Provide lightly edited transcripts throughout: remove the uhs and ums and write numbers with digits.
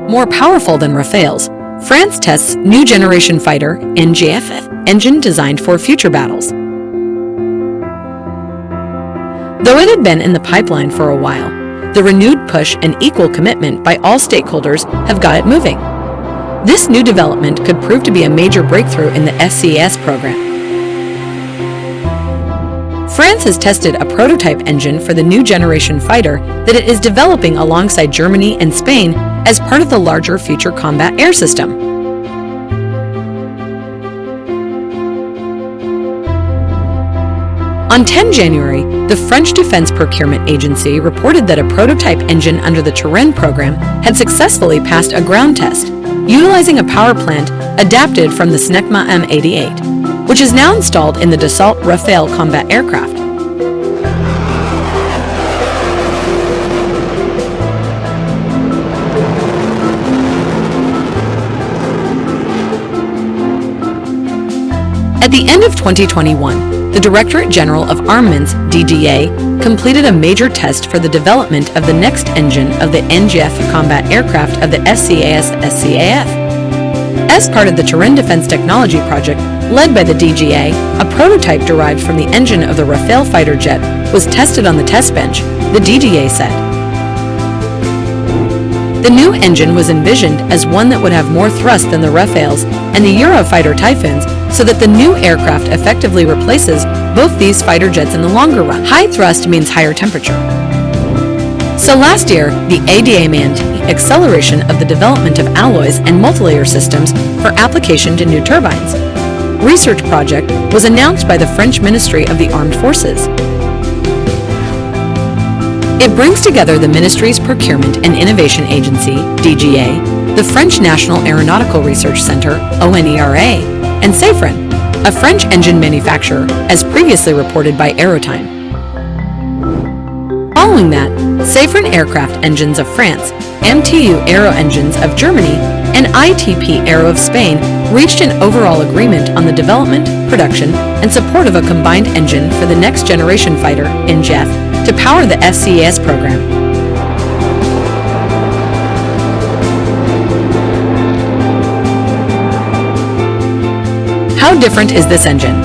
More powerful than Rafales, France tests new generation fighter SCAF engine designed for future battles. Though it had been in the pipeline for a while, the renewed push and equal commitment by all stakeholders have got it moving. This new development could prove to be a major breakthrough in the FCAS program. France has tested a prototype engine for the new generation fighter that it is developing alongside Germany and Spain as part of the larger Future combat air system. On 10 January, the French Defense Procurement Agency reported that a prototype engine under the Terrain program had successfully passed a ground test, utilizing a power plant adapted from the SNECMA M88, which is now installed in the Dassault Rafale combat aircraft. At the end of 2021, the Directorate General of Armaments, DGA, completed a major test for the development of the next engine of the SCAF combat aircraft of the FCAS SCAF. As part of the Terrain Defense Technology Project led by the DGA, a prototype derived from the engine of the Rafale fighter jet was tested on the test bench, the DGA said. The new engine was envisioned as one that would have more thrust than the Rafales and the Eurofighter Typhoons, so that the new aircraft effectively replaces both these fighter jets in the longer run. High thrust means higher temperature. So last year, the ADA mandated acceleration of the development of alloys and multilayer systems for application to new turbines. Research project was announced by the French Ministry of the Armed Forces. It brings together the Ministry's Procurement and Innovation Agency, DGA, the French National Aeronautical Research Center, ONERA, and Safran, a French engine manufacturer, as previously reported by Aerotime. Following that, Safran Aircraft Engines of France, MTU Aero Engines of Germany, and ITP Aero of Spain reached an overall agreement on the development, production, and support of a combined engine for the next generation fighter, SCAF, to power the FCAS program. How different is this engine?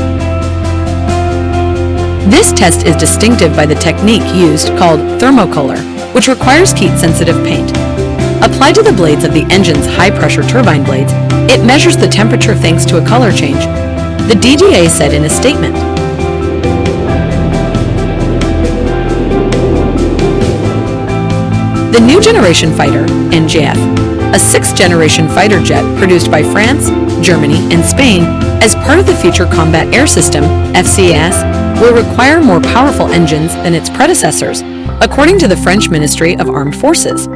This test is distinctive by the technique used called thermocolor, which requires heat-sensitive paint. Applied to the blades of the engine's high-pressure turbine blades, it measures the temperature thanks to a color change, the DGA said in a statement. The new generation fighter, SCAF, a sixth-generation fighter jet produced by France, Germany, and Spain as part of the Future Combat Air System, FCAS, will require more powerful engines than its predecessors, according to the French Ministry of Armed Forces.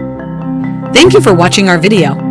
Thank you for watching our video.